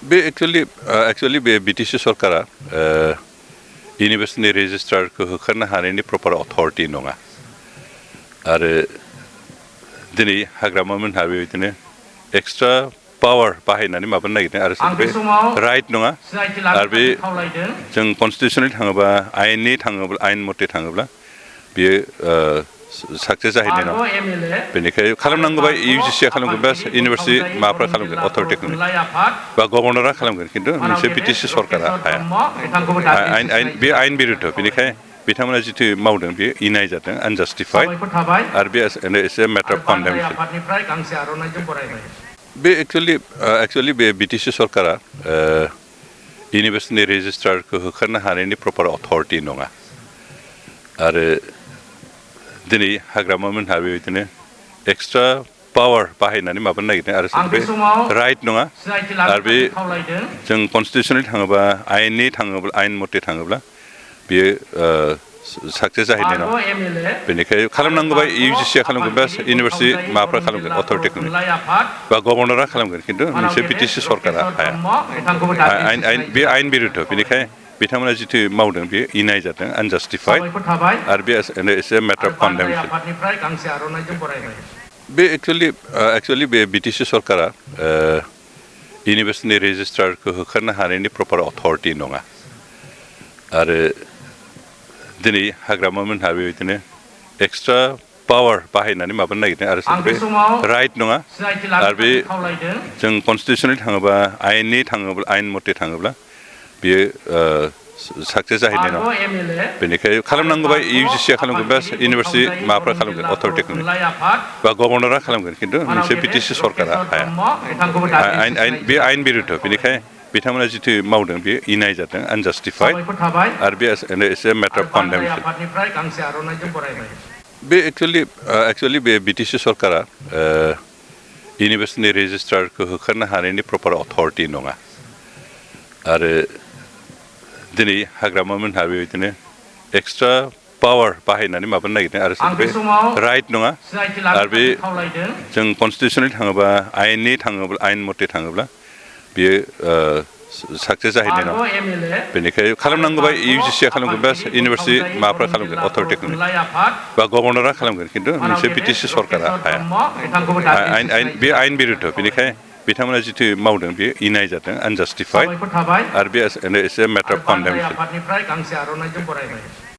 बे एक्चुअलि बे बिटिसि सरकारा इउनिभार्सिटिनि रेजिस्ट्रारखौ होखारनो हानायनि प्रपार अथरिटि नङा आरो दिनै हाग्रामा मोनहा बेबायदिनो एक्सट्रा पावार बाहायनानै माबानो नागिरदों आरो बे राइट नङा आरो बे जों कनस्टिटिउसननि थाङोबा आयेन मथे थाङोब्ला बियो साक्सेस जाहैनाय नङा बेनिखायनो खालामनांगौबा इउजिसिआ खालामगोन बा इउनिभार्सिटि माबाफ्रा खालामगोन अथरिटि बा गभर्नरा खालामगोन खिन्थु मोनसे बिटिसि सरकारा हाया बे आयेन बिरुद्ध बेनिखायनो बिथांमोना जिथु मावदों बेयो इनाय जादों आनजास्टिफाइड आरो बे एसे मेटार अफ कन्डेमसन बे एक्चुअलि बे बिटिसि सरकारा इउनिभार्सिटिनि रेजिस्ट्रारखौ होखारनो हानायनि प्रपार अथरिटि नङा आरो दिनै हाग्रामा मोनहा बेबायदिनो एक्सट्रा पावार बाहायनानै माबानो नागिरदों आरो बे राइट नङा आरो बे जों कनस्टिटिउसननि थाङोबा आयेन मथे थाङोब्ला बियो साक्सेस जाहैनाय नङा बेनिखायनो खालामनांगौबा इउजिसिआ खालामगोन बा इउनिभार्सिटि माबाफ्रा खालामगोन अथरिटि बा गभर्नरा खालामगोन खिन्थु मोनसे बिटिसि सरकारा हाया बे आयेन बिरुद्ध बेनिखायनो बिथांमोना जिथु मावदों बेयो इनाय जादों आनजास्टिफाइड आरो बे एसे मेटार अफ कन्डेमसन बे एक्चुअलि बे बिटिसि सरकारा इउनिभार्सिटिनि रेजिस्ट्रारखौ होखारनो हानायनि प्रपार अथरिटि नङा आरो दिनै हाग्रामा मोनहा बेबायदिनो एक्सट्रा पावार बाहायनानै माबानो नागिरदों आरो बे राइट नङा आरो बे जों कनस्टिटिउसननि थाङोबा आयेन मथे थाङोब्ला बियो साक्सेस जाहैनाय नङा बेनिखायनो खालामनांगौबा इउजिसिआ खालामगोन बा इउनिभार्सिटि माबाफ्रा खालामगोन अथरिटि बा गभर्नरा खालामगोन खिन्थु मोनसे बिटिसि सरकारा हाया बे आयेन बिरुद्ध बेनिखायनो बिथांमोना जिथु मावदों बेयो इनाय जादों आनजास्टिफाइड आरो बे एसे मेटार अफ कन्डेमसन बे एक्चुअलि बे बिटिसि सरकारा इउनिभार्सिटिनि रेजिस्ट्रारखौ होखारनो हानायनि प्रपार अथरिटि नङा आरो दिनै हाग्रामा मोनहा बेबायदिनो एक्सट्रा पावार बाहायनानै माबानो नागिरदों आरो बे राइट नङा आरो बे जों कनस्टिटिउसननि थाङोबा आयेन मथे थाङोब्ला बियो साक्सेस जाहैनाय नङा बेनिखायनो खालामनांगौबा इउजिसिआ खालामगोन बा इउनिभार्सिटि माबाफ्रा खालामगोन अथरिटि बा गभर्नरा खालामगोन खिन्थु मोनसे बिटिसि सरकारा हाया बे आयेन बिरुद्ध बेनिखायनो बिथांमोना जिथु मावदों बेयो इनाय जादों आनजास्टिफाइड आरो बे एसे मेटार अफ कन्डेमसन